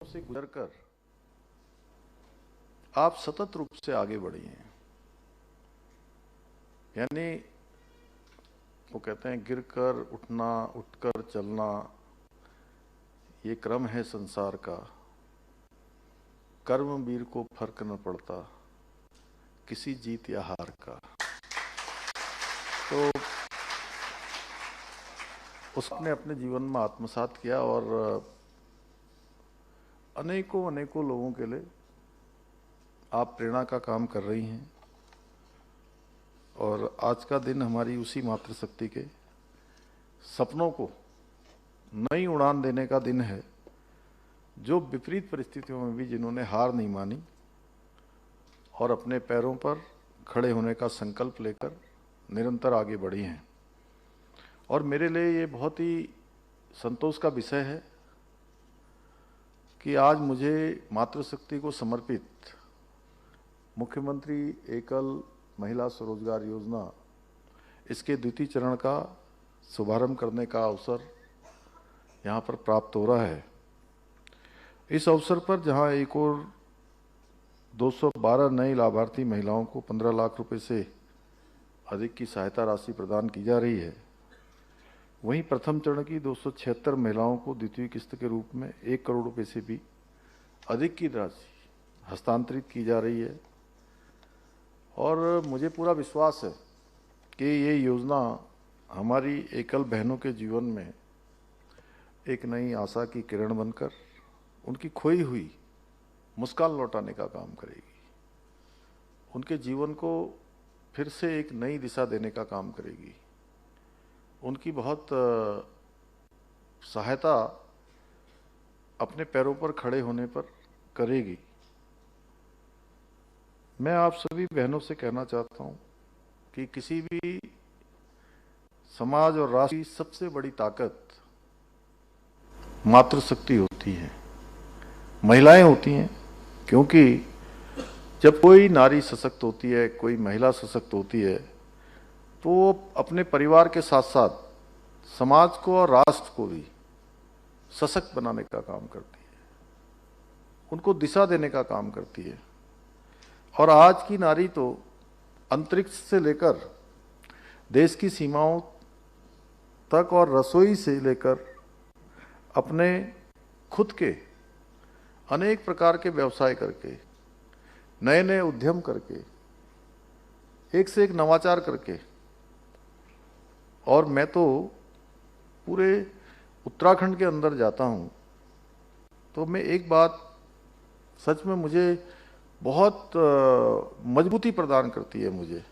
से गुजरकर आप सतत रूप से आगे बढ़ी हैं। यानी वो कहते हैं गिरकर उठना, उठकर चलना, ये क्रम है संसार का। कर्मवीर को फर्क न पड़ता किसी जीत या हार का। तो उसने अपने जीवन में आत्मसात किया और अनेकों अनेकों लोगों के लिए आप प्रेरणा का काम कर रही हैं। और आज का दिन हमारी उसी मातृशक्ति के सपनों को नई उड़ान देने का दिन है, जो विपरीत परिस्थितियों में भी जिन्होंने हार नहीं मानी और अपने पैरों पर खड़े होने का संकल्प लेकर निरंतर आगे बढ़ी हैं। और मेरे लिए ये बहुत ही संतोष का विषय है कि आज मुझे मातृशक्ति को समर्पित मुख्यमंत्री एकल महिला स्वरोजगार योजना इसके द्वितीय चरण का शुभारंभ करने का अवसर यहाँ पर प्राप्त हो रहा है। इस अवसर पर जहाँ एक और 212 नई लाभार्थी महिलाओं को 15 लाख रुपए से अधिक की सहायता राशि प्रदान की जा रही है, वहीं प्रथम चरण की 276 महिलाओं को द्वितीय किस्त के रूप में 1 करोड़ रुपए से भी अधिक की राशि हस्तांतरित की जा रही है। और मुझे पूरा विश्वास है कि ये योजना हमारी एकल बहनों के जीवन में एक नई आशा की किरण बनकर उनकी खोई हुई मुस्कान लौटाने का काम करेगी, उनके जीवन को फिर से एक नई दिशा देने का काम करेगी, उनकी बहुत सहायता अपने पैरों पर खड़े होने पर करेगी। मैं आप सभी बहनों से कहना चाहता हूं कि किसी भी समाज और राष्ट्र की सबसे बड़ी ताकत मातृशक्ति होती है, महिलाएं होती हैं। क्योंकि जब कोई नारी सशक्त होती है, कोई महिला सशक्त होती है, तो वो अपने परिवार के साथ साथ समाज को और राष्ट्र को भी सशक्त बनाने का काम करती है, उनको दिशा देने का काम करती है। और आज की नारी तो अंतरिक्ष से लेकर देश की सीमाओं तक और रसोई से लेकर अपने खुद के अनेक प्रकार के व्यवसाय करके, नए नए उद्यम करके, एक से एक नवाचार करके, और मैं तो पूरे उत्तराखंड के अंदर जाता हूं तो मैं एक बात सच में मुझे बहुत मजबूती प्रदान करती है, मुझे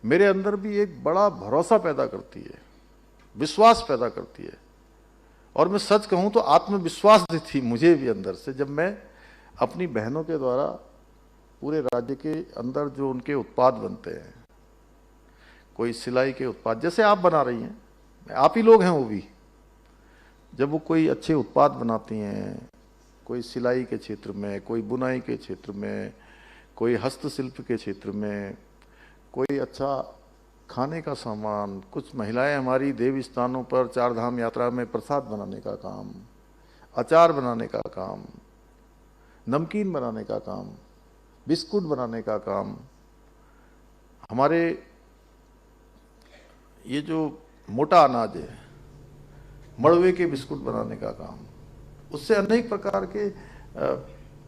मेरे अंदर भी एक बड़ा भरोसा पैदा करती है, विश्वास पैदा करती है। और मैं सच कहूं तो आत्मविश्वास थी मुझे भी अंदर से, जब मैं अपनी बहनों के द्वारा पूरे राज्य के अंदर जो उनके उत्पाद बनते हैं, कोई सिलाई के उत्पाद जैसे आप बना रही हैं, आप ही लोग हैं वो भी, जब वो कोई अच्छे उत्पाद बनाती हैं, कोई सिलाई के क्षेत्र में, कोई बुनाई के क्षेत्र में, कोई हस्तशिल्प के क्षेत्र में, कोई अच्छा खाने का सामान, कुछ महिलाएं हमारी देव स्थानों पर चार धाम यात्रा में प्रसाद बनाने का काम, अचार बनाने का काम, नमकीन बनाने का काम, बिस्कुट बनाने का काम, हमारे ये जो मोटा अनाज है मड़वे के बिस्कुट बनाने का काम, उससे अनेक प्रकार के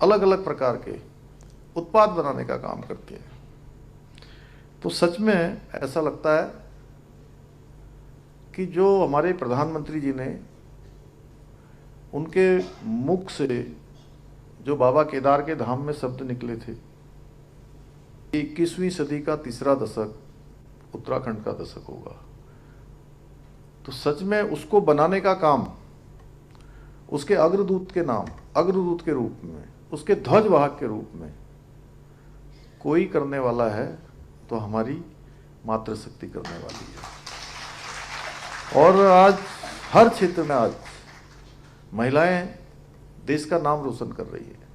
अलग अलग प्रकार के उत्पाद बनाने का काम करती है। तो सच में ऐसा लगता है कि जो हमारे प्रधानमंत्री जी ने उनके मुख से जो बाबा केदार के धाम में शब्द निकले थे, 21वीं सदी का तीसरा दशक उत्तराखंड का दशक होगा, तो सच में उसको बनाने का काम उसके अग्रदूत के नाम, अग्रदूत के रूप में, उसके ध्वजवाहक के रूप में कोई करने वाला है तो हमारी मातृशक्ति करने वाली है। और आज हर क्षेत्र में आज महिलाएं देश का नाम रोशन कर रही है,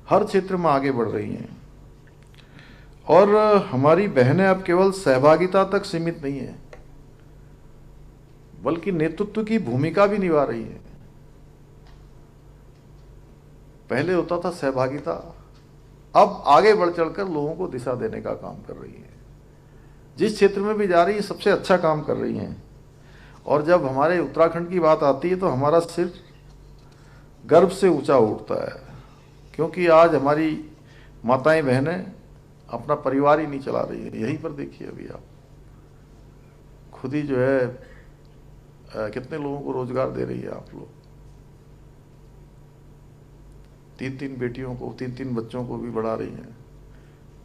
हर क्षेत्र में आगे बढ़ रही हैं। और हमारी बहनें अब केवल सहभागिता तक सीमित नहीं है, बल्कि नेतृत्व की भूमिका भी निभा रही है। पहले होता था सहभागिता, अब आगे बढ़ चढ़कर लोगों को दिशा देने का काम कर रही है। जिस क्षेत्र में भी जा रही है सबसे अच्छा काम कर रही हैं। और जब हमारे उत्तराखंड की बात आती है तो हमारा सिर गर्व से ऊंचा उठता है, क्योंकि आज हमारी माताएं बहनें अपना परिवार ही नहीं चला रही है। यहीं पर देखिए, अभी आप खुद ही जो है कितने लोगों को रोजगार दे रही है आप लोग। 3-3 बेटियों को, 3-3 बच्चों को भी बढ़ा रही हैं।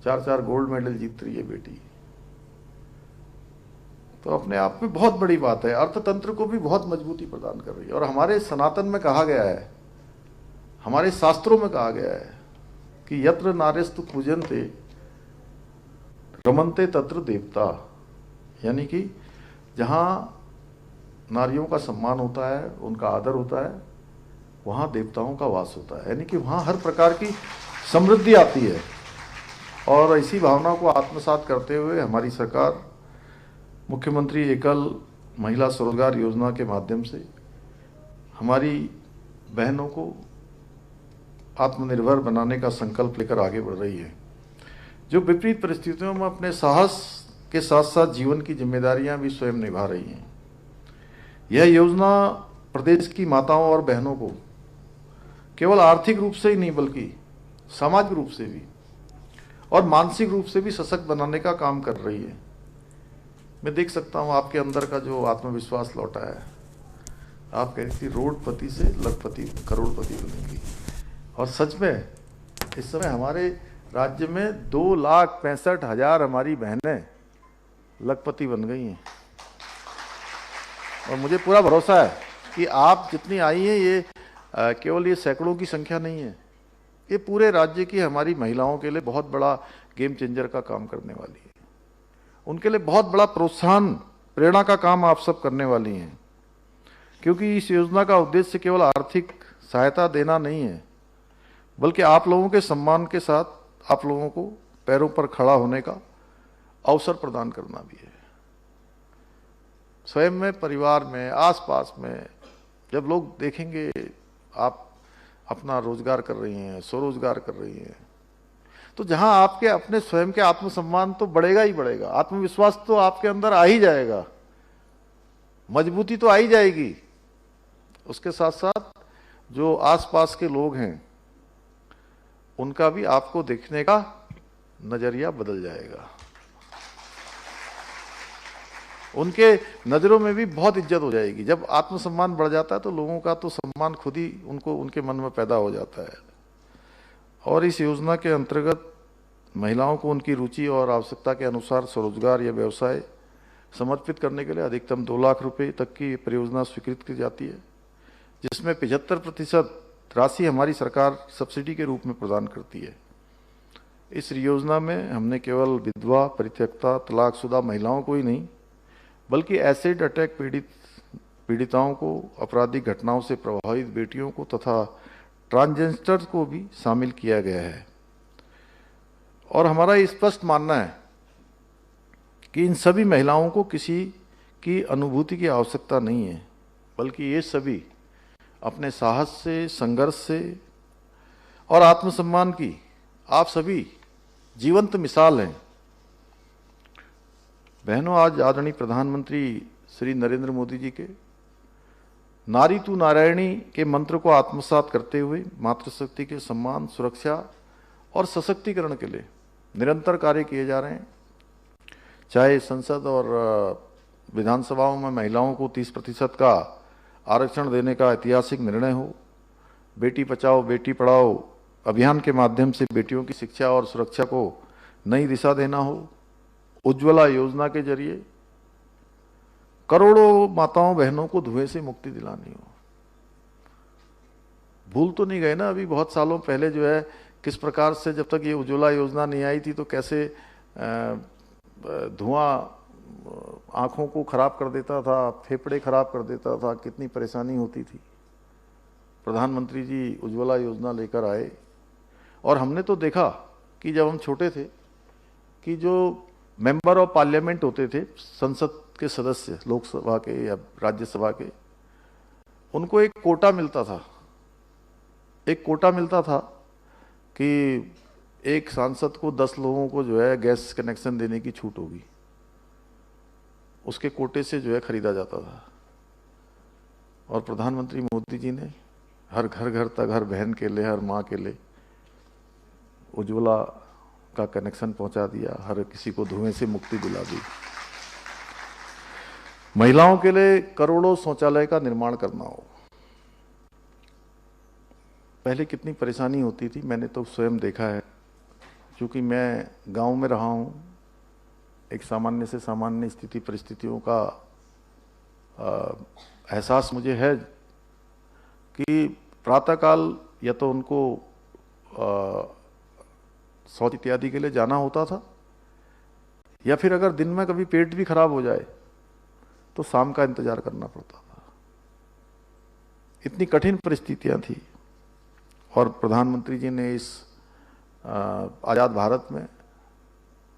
4-4 गोल्ड मेडल जीत रही है बेटी, तो अपने आप में बहुत बड़ी बात है। अर्थतंत्र को भी बहुत मजबूती प्रदान कर रही है। और हमारे सनातन में कहा गया है, हमारे शास्त्रों में कहा गया है कि यत्र नार्यस्तु पूजन्ते रमन्ते तत्र देवता, यानी कि जहाँ नारियों का सम्मान होता है, उनका आदर होता है, वहाँ देवताओं का वास होता है। यानी कि वहाँ हर प्रकार की समृद्धि आती है। और इसी भावना को आत्मसात करते हुए हमारी सरकार मुख्यमंत्री एकल महिला स्वरोजगार योजना के माध्यम से हमारी बहनों को आत्मनिर्भर बनाने का संकल्प लेकर आगे बढ़ रही है, जो विपरीत परिस्थितियों में अपने साहस के साथ साथ जीवन की जिम्मेदारियां भी स्वयं निभा रही हैं। यह योजना प्रदेश की माताओं और बहनों को केवल आर्थिक रूप से ही नहीं बल्कि सामाजिक रूप से भी और मानसिक रूप से भी सशक्त बनाने का काम कर रही है। मैं देख सकता हूँ आपके अंदर का जो आत्मविश्वास लौटा है। आप कह रही थी रोडपति से लखपति करोड़पति बनेंगी, और सच में इस समय हमारे राज्य में 2,65,000 हमारी बहनें लखपति बन गई हैं। और मुझे पूरा भरोसा है कि आप जितनी आई हैं ये केवल ये सैकड़ों की संख्या नहीं है, ये पूरे राज्य की हमारी महिलाओं के लिए बहुत बड़ा गेम चेंजर का काम करने वाली है। उनके लिए बहुत बड़ा प्रोत्साहन, प्रेरणा का काम आप सब करने वाली हैं, क्योंकि इस योजना का उद्देश्य केवल आर्थिक सहायता देना नहीं है, बल्कि आप लोगों के सम्मान के साथ आप लोगों को पैरों पर खड़ा होने का अवसर प्रदान करना भी है। स्वयं में, परिवार में, आसपास में जब लोग देखेंगे आप अपना रोजगार कर रही हैं, स्वरोजगार कर रही हैं, तो जहां आपके अपने स्वयं के आत्मसम्मान तो बढ़ेगा ही बढ़ेगा, आत्मविश्वास तो आपके अंदर आ ही जाएगा, मजबूती तो आ ही जाएगी। उसके साथ साथ जो आसपास के लोग हैं उनका भी आपको देखने का नजरिया बदल जाएगा। उनके नज़रों में भी बहुत इज्जत हो जाएगी। जब आत्मसम्मान बढ़ जाता है तो लोगों का तो सम्मान खुद ही उनको उनके मन में पैदा हो जाता है। और इस योजना के अंतर्गत महिलाओं को उनकी रुचि और आवश्यकता के अनुसार स्वरोजगार या व्यवसाय समर्पित करने के लिए अधिकतम 2 लाख रुपए तक की परियोजना स्वीकृत की जाती है, जिसमें 75% राशि हमारी सरकार सब्सिडी के रूप में प्रदान करती है। इस योजना में हमने केवल विधवा, परित्यक्ता, तलाकशुदा महिलाओं को ही नहीं बल्कि एसिड अटैक पीड़िताओं को, आपराधिक घटनाओं से प्रभावित बेटियों को तथा ट्रांसजेंडर को भी शामिल किया गया है। और हमारा स्पष्ट मानना है कि इन सभी महिलाओं को किसी की अनुभूति की आवश्यकता नहीं है, बल्कि ये सभी अपने साहस से, संघर्ष से और आत्मसम्मान की आप सभी जीवंत मिसाल हैं। बहनों, आज आदरणीय प्रधानमंत्री श्री नरेंद्र मोदी जी के नारी तू नारायणी के मंत्र को आत्मसात करते हुए मातृशक्ति के सम्मान, सुरक्षा और सशक्तिकरण के लिए निरंतर कार्य किए जा रहे हैं। चाहे संसद और विधानसभाओं में महिलाओं को 30% का आरक्षण देने का ऐतिहासिक निर्णय हो, बेटी बचाओ बेटी पढ़ाओ अभियान के माध्यम से बेटियों की शिक्षा और सुरक्षा को नई दिशा देना हो, उज्ज्वला योजना के जरिए करोड़ों माताओं बहनों को धुएं से मुक्ति दिलानी हो। भूल तो नहीं गए ना अभी बहुत सालों पहले जो है किस प्रकार से, जब तक ये उज्ज्वला योजना नहीं आई थी तो कैसे धुआं आँखों को खराब कर देता था, फेफड़े खराब कर देता था, कितनी परेशानी होती थी। प्रधानमंत्री जी उज्ज्वला योजना लेकर आए और हमने तो देखा कि जब हम छोटे थे कि जो मेंबर ऑफ पार्लियामेंट होते थे, संसद के सदस्य, लोकसभा के या राज्यसभा के, उनको एक कोटा मिलता था एक कोटा मिलता था कि एक सांसद को 10 लोगों को जो है गैस कनेक्शन देने की छूट होगी, उसके कोटे से जो है खरीदा जाता था। और प्रधानमंत्री मोदी जी ने हर घर तक, हर बहन के लिए, हर माँ के लिए उज्ज्वला का कनेक्शन पहुंचा दिया, हर किसी को धुएं से मुक्ति दिला दी। महिलाओं के लिए करोड़ों शौचालय का निर्माण करना हो। पहले कितनी परेशानी होती थी, मैंने तो स्वयं देखा है, क्योंकि मैं गांव में रहा हूं। एक सामान्य से सामान्य स्थिति परिस्थितियों का एहसास मुझे है कि प्रातःकाल या तो उनको शौच इत्यादि के लिए जाना होता था, या फिर अगर दिन में कभी पेट भी खराब हो जाए तो शाम का इंतजार करना पड़ता था। इतनी कठिन परिस्थितियां थी। और प्रधानमंत्री जी ने इस आज़ाद भारत में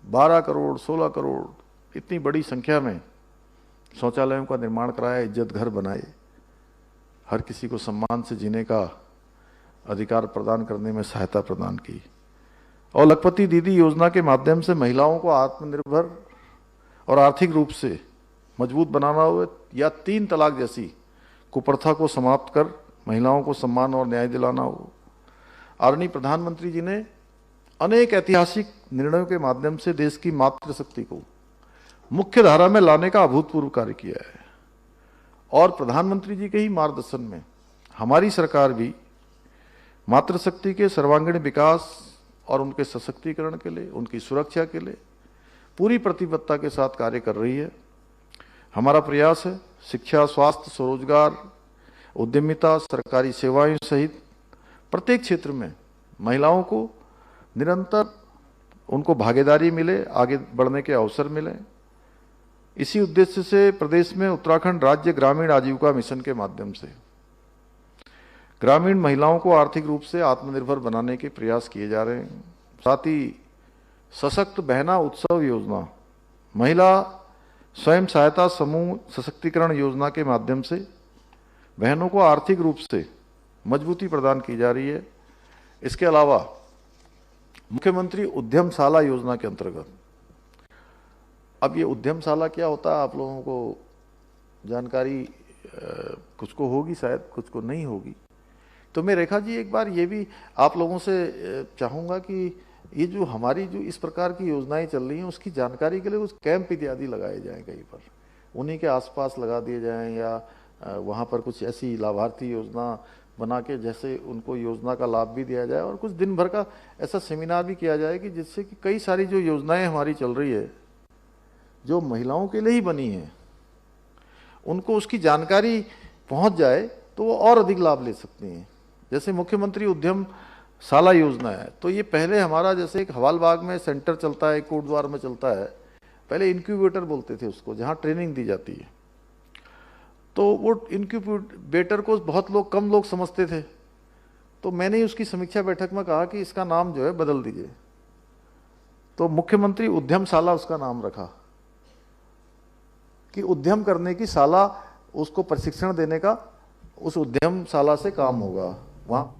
12 करोड़ 16 करोड़ इतनी बड़ी संख्या में शौचालयों का निर्माण कराया, इज्जत घर बनाए, हर किसी को सम्मान से जीने का अधिकार प्रदान करने में सहायता प्रदान की। और लखपति दीदी योजना के माध्यम से महिलाओं को आत्मनिर्भर और आर्थिक रूप से मजबूत बनाना हो, या 3 तलाक जैसी कुप्रथा को समाप्त कर महिलाओं को सम्मान और न्याय दिलाना हो। आदरणीय प्रधानमंत्री जी ने अनेक ऐतिहासिक निर्णयों के माध्यम से देश की मातृशक्ति को मुख्य धारा में लाने का अभूतपूर्व कार्य किया है। और प्रधानमंत्री जी के ही मार्गदर्शन में हमारी सरकार भी मातृशक्ति के सर्वांगीण विकास और उनके सशक्तिकरण के लिए, उनकी सुरक्षा के लिए पूरी प्रतिबद्धता के साथ कार्य कर रही है। हमारा प्रयास है शिक्षा, स्वास्थ्य, स्वरोजगार, उद्यमिता, सरकारी सेवाएं सहित प्रत्येक क्षेत्र में महिलाओं को निरंतर उनको भागीदारी मिले, आगे बढ़ने के अवसर मिले। इसी उद्देश्य से प्रदेश में उत्तराखंड राज्य ग्रामीण आजीविका मिशन के माध्यम से ग्रामीण महिलाओं को आर्थिक रूप से आत्मनिर्भर बनाने के प्रयास किए जा रहे हैं। साथ ही सशक्त बहना उत्सव योजना, महिला स्वयं सहायता समूह सशक्तिकरण योजना के माध्यम से बहनों को आर्थिक रूप से मजबूती प्रदान की जा रही है। इसके अलावा मुख्यमंत्री उद्यमशाला योजना के अंतर्गत, अब ये उद्यमशाला क्या होता है आप लोगों को जानकारी कुछ को होगी, शायद कुछ को नहीं होगी। तो मैं रेखा जी एक बार ये भी आप लोगों से चाहूँगा कि ये जो हमारी जो इस प्रकार की योजनाएं चल रही हैं उसकी जानकारी के लिए कुछ कैंप इत्यादि लगाए जाएं, कहीं पर उन्हीं के आसपास लगा दिए जाएं, या वहाँ पर कुछ ऐसी लाभार्थी योजना बना के जैसे उनको योजना का लाभ भी दिया जाए, और कुछ दिन भर का ऐसा सेमिनार भी किया जाए कि जिससे कि कई सारी जो योजनाएं हमारी चल रही है जो महिलाओं के लिए ही बनी है उनको उसकी जानकारी पहुंच जाए तो वो और अधिक लाभ ले सकती हैं। जैसे मुख्यमंत्री उद्यमशाला योजना है, तो ये पहले हमारा जैसे एक हवालबाग में सेंटर चलता है, कोटद्वार में चलता है, पहले इंक्यूबेटर बोलते थे उसको, जहाँ ट्रेनिंग दी जाती है। तो वो इंक्यूबेटर को बहुत लोग, कम लोग समझते थे, तो मैंने उसकी समीक्षा बैठक में कहा कि इसका नाम जो है बदल दीजिए। तो मुख्यमंत्री उद्यमशाला उसका नाम रखा कि उद्यम करने की शाला, उसको प्रशिक्षण देने का उस उद्यमशाला से काम होगा। वहाँ